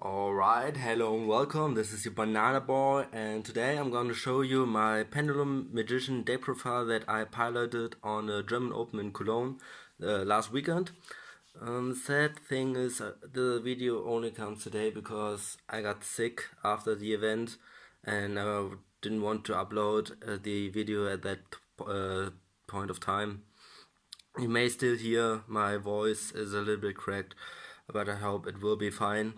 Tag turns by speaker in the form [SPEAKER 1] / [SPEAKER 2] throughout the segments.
[SPEAKER 1] Alright, hello and welcome. This is your Banana Boy, and today I'm going to show you my Pendulum Magician Deck Profile that I piloted on the German Open in Cologne last weekend. Sad thing is, the video only comes today because I got sick after the event and I didn't want to upload the video at that point of time. You may still hear my voice is a little bit cracked, but I hope it will be fine.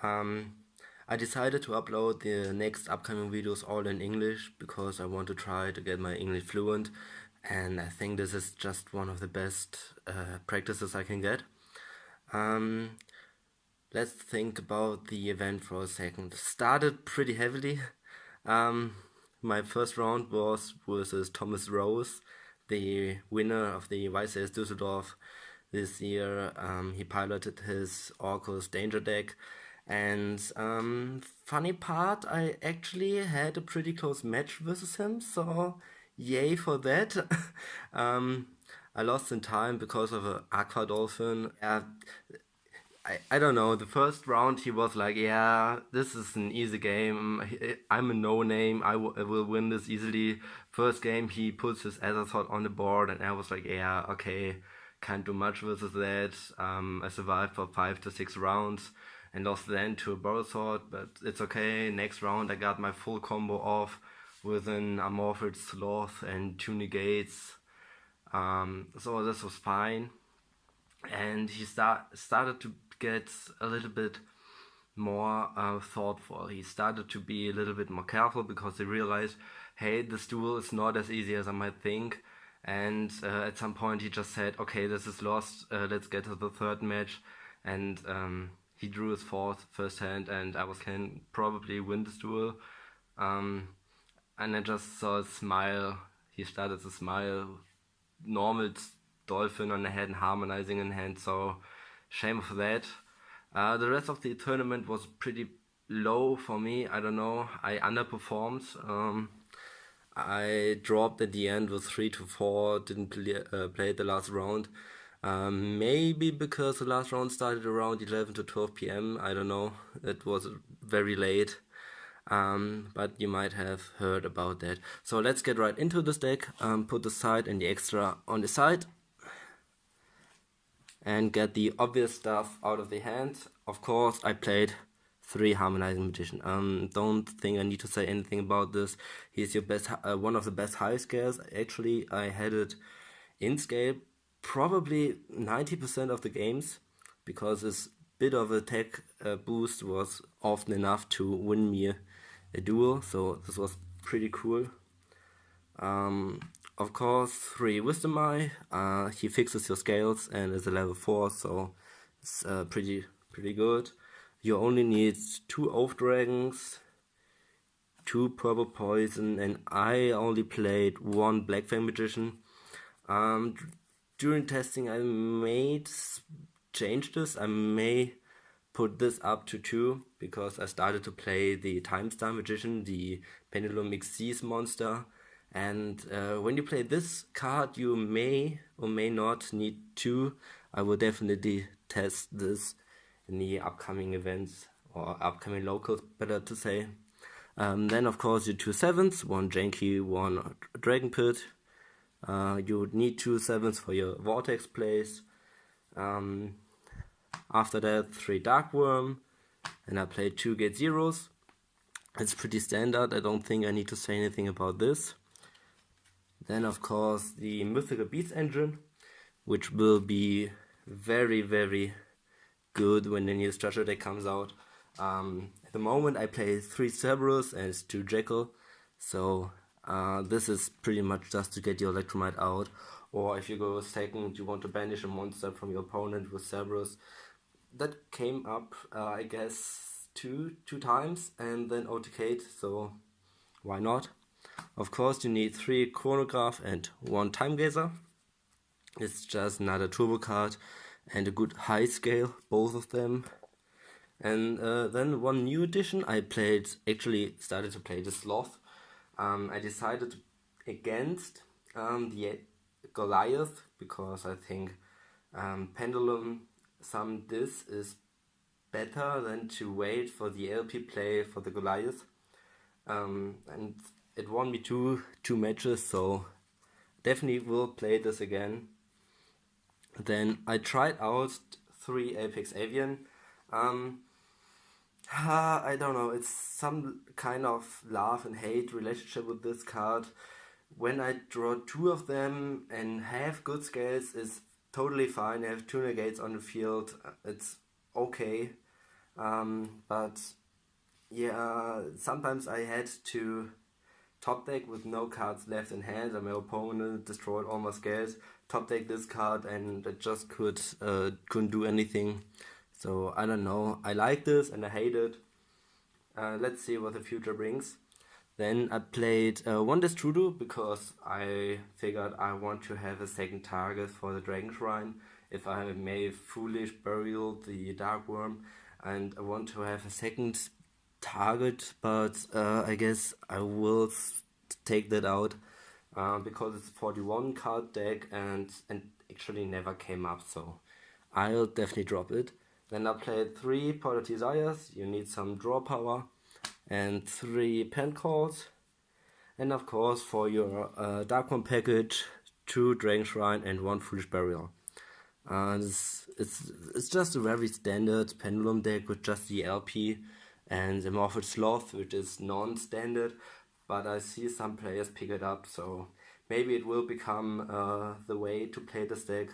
[SPEAKER 1] I decided to upload the next upcoming videos all in English because I want to try to get my English fluent, and I think this is just one of the best practices I can get. Let's think about the event for a second. Started pretty heavily. My first round was versus Thomas Rose, the winner of the YCS Düsseldorf this year. He piloted his Orcus Danger deck. And funny part, I actually had a pretty close match versus him, so yay for that. I lost in time because of an Aqua Dolphin. I don't know, the first round he was like, yeah, this is an easy game, I'm a no-name, I will win this easily. First game he puts his Azeroth on the board and I was like, yeah, okay, can't do much versus that. I survived for 5 to 6 rounds and lost then to a Borosword, but it's okay. Next round I got my full combo off with an Amorphid Sloth and 2 negates, so this was fine. And he started to get a little bit more thoughtful. He started to be a little bit more careful because he realized, hey, this duel is not as easy as I might think. And at some point he just said, okay, this is lost, let's get to the third match. And he drew his first hand, and I can probably win this duel. And I just saw a smile. He started to smile, normal Dolphin on the head and harmonizing in hand, so shame for that. The rest of the tournament was pretty low for me. I don't know, I underperformed. I dropped at the end with 3 to 4, didn't play the last round. Maybe because the last round started around 11 to 12 p.m. I don't know, it was very late. But you might have heard about that. So let's get right into this deck. Put the side and the extra on the side and get the obvious stuff out of the hand. Of course, I played 3 Harmonizing Magician. Don't think I need to say anything about this. He's your best, one of the best high scales. Actually, I had it in scale probably 90% of the games because this bit of attack boost was often enough to win me a duel. So this was pretty cool. Of course, 3 Wisdom Eye, he fixes your scales and is a level 4, so it's pretty good. You only need 2 Oath Dragons, 2 Purple Poison, and I only played 1 Black Fang Magician. During testing I may change this, I may put this up to 2, because I started to play the Time Star Magician, the Pendulum Xyz monster. And when you play this card, you may or may not need 2. I will definitely test this in the upcoming events, or upcoming locals, better to say. Then of course your 2 7s, 1 Janky, 1 Dragon Pit. You would need 2 7s for your Vortex plays. After that, 3 Dark Worm, and I played 2 Gate Zeros. It's pretty standard, I don't think I need to say anything about this. Then of course the Mythical Beats engine, which will be very good when the new structure deck comes out. At the moment I play 3 Cerberus and 2 Jekyll, so this is pretty much just to get your Electromite out, or if you go second you want to banish a monster from your opponent with Cerberus. That came up I guess two times and then OTK'd, so why not? Of course you need 3 Chronograph and 1 Time Gazer. It's just another turbo card and a good high scale, both of them. And then one new addition, I started to play the Sloth. I decided against the Goliath because I think Pendulum this is better than to wait for the LP play for the Goliath. And it won me two matches, so definitely will play this again. Then I tried out 3 Apex Avian. I don't know, it's some kind of love and hate relationship with this card. When I draw 2 of them and have good scales, is totally fine. I have 2 negates on the field, it's okay. But yeah, sometimes I had to top deck with no cards left in hand, and my opponent destroyed all my scales. Top deck this card, and I just couldn't do anything. So I don't know. I like this and I hate it. Let's see what the future brings. Then I played one Destrudo because I figured I want to have a second target for the Dragon Shrine if I may foolish burial the Dark Worm, and I want to have a second target, but I guess I will take that out because it's a 41 card deck and actually never came up, so I'll definitely drop it. Then I played 3 Portal Desires, you need some draw power, and 3 pen calls, and of course for your Dark One package, 2 Dragon Shrine and 1 Foolish Burial. It's just a very standard Pendulum deck with just the LP and Amorphous Sloth, which is non-standard, but I see some players pick it up, so maybe it will become the way to play this deck.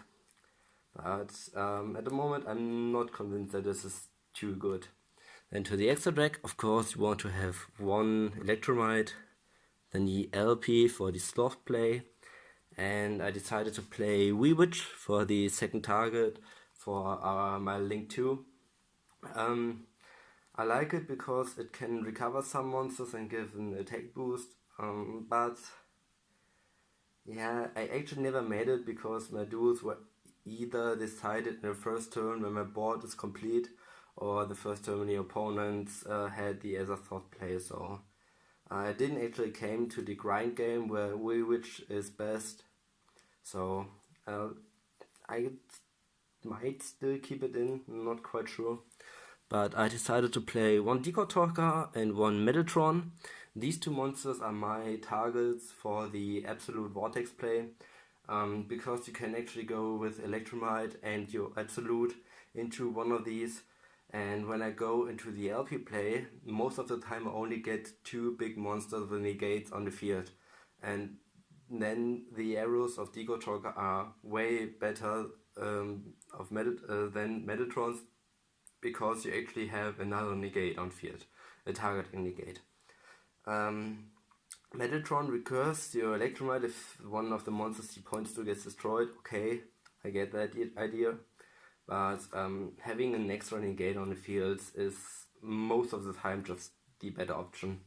[SPEAKER 1] But at the moment I'm not convinced that this is too good. Then to the extra deck, of course you want to have 1 Electromite, then the LP for the Sloth play, and I decided to play Witch for the second target for my Link 2. I like it because it can recover some monsters and give an attack boost, but yeah, I actually never made it because my duels were either decided in the first turn when my board is complete, or the first turn when the opponents had the Azeroth play, so I didn't actually came to the grind game where Witch is best, so I might still keep it in, not quite sure. But I decided to play 1 Decoy Talker and 1 Metatron. These 2 monsters are my targets for the Absolute Vortex play, because you can actually go with Electromite and your Absolute into one of these, and when I go into the LP play, most of the time I only get 2 big monsters with negates on the field, and then the arrows of Decoy Talker are way better than Metatrons, because you actually have another negate on field, a targeting negate. Metatron recurs your Electromite if one of the monsters he points to gets destroyed. Okay, I get that idea, but having an extra negate on the field is most of the time just the better option.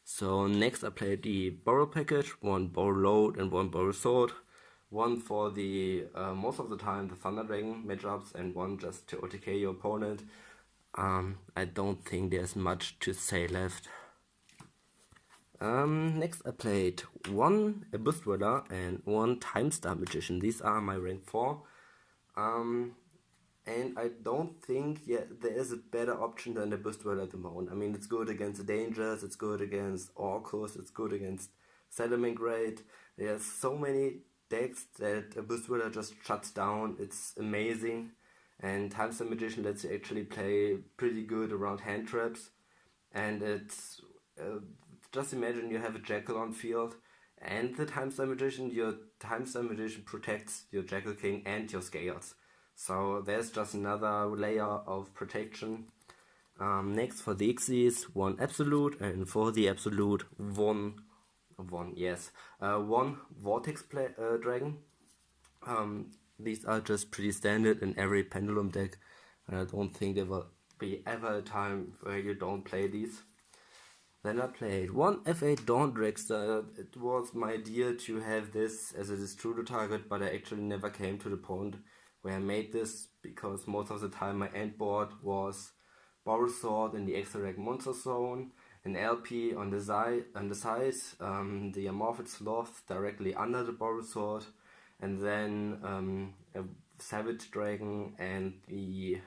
[SPEAKER 1] So next I played the Borrow package, 1 Borrow Load and 1 Borrow Sword, 1 for the most of the time the Thunder Dragon matchups, and 1 just to OTK your opponent. I don't think there's much to say left. Next I played 1 Abyss Dweller and 1 Time Star Magician. These are my rank 4. And I don't think there is a better option than Abyss Dweller at the moment. I mean, it's good against Dangers, it's good against Orcus, it's good against Salamangreat. There's so many decks that Abyss Dweller just shuts down. It's amazing. And Time Star Magician lets you actually play pretty good around hand traps. And it's just imagine you have a Jackal on field and the Time Star Magician. Your Time Star Magician protects your Jackal King and your Scales. So there's just another layer of protection. Next for the Ixies, 1 Absolute, and for the Absolute, 1 Vortex Dragon. These are just pretty standard in every Pendulum deck, and I don't think there will be ever a time where you don't play these. Then I played 1 F8 Dawn Dragster. It was my idea to have this as a Destrudo target, but I actually never came to the point where I made this, because most of the time my end board was Borrow Sword in the Extra Monster Zone, an LP on the side, the Amorphous Sloth directly under the Borrow Sword, and then a Savage Dragon and the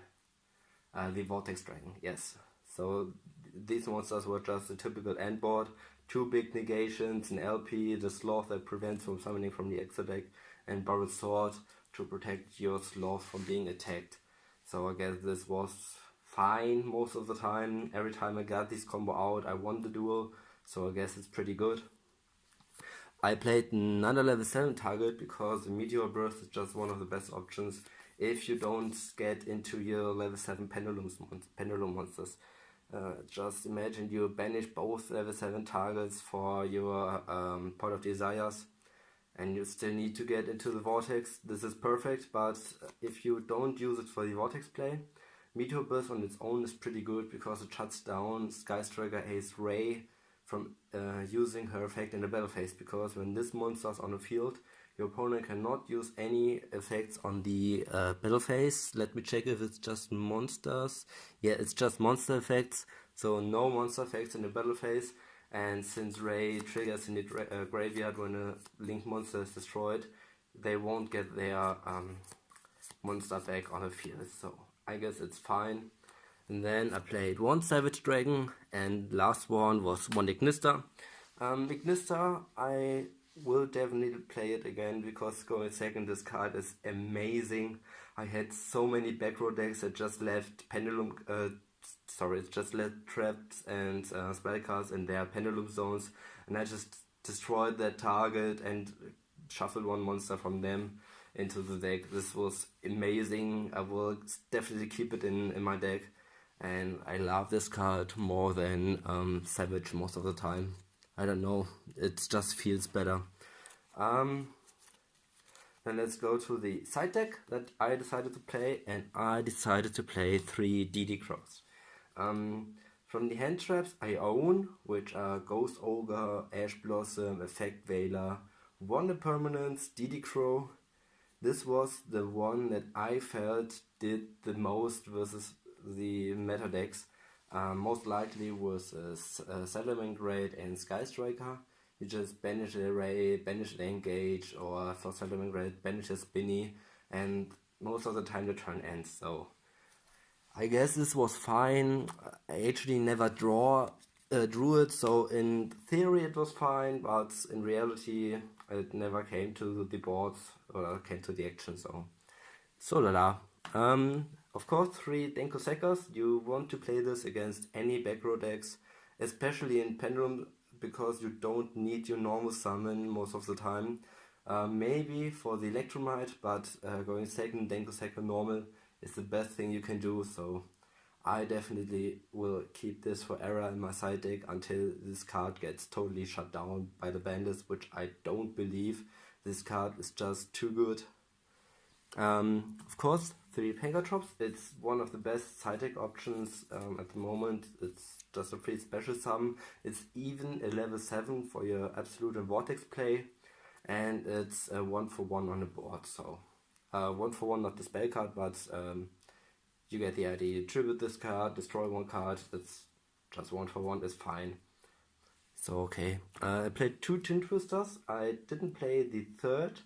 [SPEAKER 1] The Vortex Dragon, yes. So these monsters were just a typical end board. 2 big negations, an LP, the Sloth that prevents from summoning from the extra deck, and Borrowed Sword to protect your Sloth from being attacked. So I guess this was fine most of the time. Every time I got this combo out, I won the duel, so I guess it's pretty good. I played another level 7 target because the Meteor Burst is just one of the best options if you don't get into your level 7 pendulum monsters. Just imagine you banish both level 7 targets for your Pot of Desires, and you still need to get into the Vortex. This is perfect, but if you don't use it for the Vortex play, Meteor Burst on its own is pretty good because it shuts down Sky Striker Ace Ray from using her effect in the battle phase, because when this monster is on the field, your opponent cannot use any effects on the battle phase. Let me check if it's just monsters. Yeah, it's just monster effects, so no monster effects in the battle phase. And since Ray triggers in the graveyard when a linked monster is destroyed, they won't get their monster back on the field. So I guess it's fine. And then I played 1 Savage Dragon, and last one was 1 Ignister. Ignister, I will definitely play it again because going second, this card is amazing. I had so many back row decks that just left just left traps and spell cards in their pendulum zones, and I just destroyed that target and shuffled 1 monster from them into the deck. This was amazing. I will definitely keep it in my deck, and I love this card more than Savage most of the time. I don't know, it just feels better. Then let's go to the side deck that I decided to play, and I decided to play 3 DD Crows. From the hand traps I own, which are Ghost Ogre, Ash Blossom, Effect Veiler, 1 Impermanence, DD Crow. This was the one that I felt did the most versus the meta decks. Most likely was Settlement Raid and Sky Striker. You just banish the Array, banish the Engage, or for Settlement Raid, banish a Spinny, and most of the time the turn ends. So I guess this was fine. I actually never drew it, so in theory it was fine, but in reality it never came to the boards or came to the action. So la. Of course, 3 Denko Sackers. You want to play this against any back row decks, especially in Pendulum, because you don't need your normal summon most of the time. Maybe for the Electromite, but going second Denko Sacker normal is the best thing you can do, so I definitely will keep this for Era in my side deck until this card gets totally shut down by the bandits, which I don't believe. This card is just too good. Of course, 3 Pangotrops. It's one of the best side deck options at the moment. It's just a pretty special summon. It's even a level 7 for your Absolute and Vortex play, and it's a 1-for-1 on the board. So 1-for-1, not the spell card, but you get the idea. You tribute this card, destroy 1 card. It's just 1-for-1 is fine. So okay, I played 2 Tin Twisters. I didn't play the third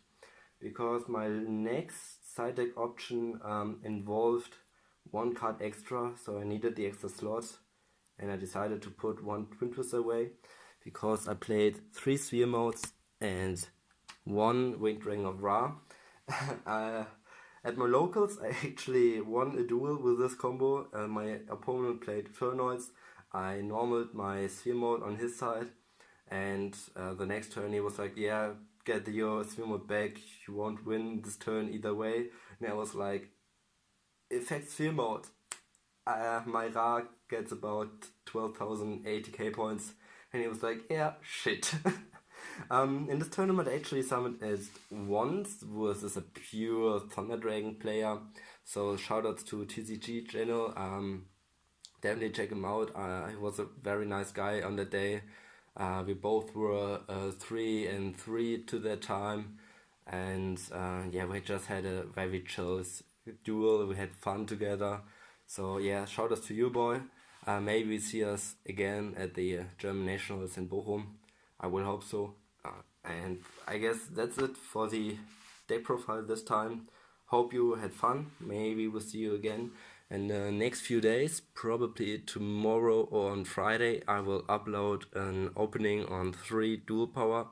[SPEAKER 1] because my next side deck option involved 1 card extra, so I needed the extra slots, and I decided to put 1 Twin Twister away because I played 3 Sphere Modes and 1 Winged Ring of Ra. At my locals, I actually won a duel with this combo. My opponent played Fernoids. I normaled my Sphere Mode on his side, and the next turn he was like, yeah, get your Sphere Mode back, you won't win this turn either way. And I was like, effect Sphere Mode. My Ra gets about 12,080k points, and he was like, yeah, shit. In this tournament I actually summoned as once versus a pure Thunder Dragon player, so shoutouts to TCG channel, definitely check him out. He was a very nice guy on that day. We both were 3-3 to that time, and yeah, we just had a very chill duel. We had fun together. So yeah, shoutouts to you, boy. Maybe we see us again at the German Nationals in Bochum. I will hope so. And I guess that's it for the deck profile this time. Hope you had fun. Maybe we'll see you again. And the next few days, probably tomorrow or on Friday, I will upload an opening on 3 dual power.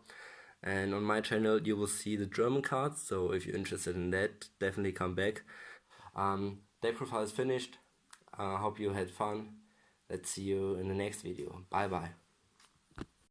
[SPEAKER 1] And on my channel you will see the German cards, so if you're interested in that, definitely come back. Deck profile is finished. I hope you had fun. Let's see you in the next video. Bye bye.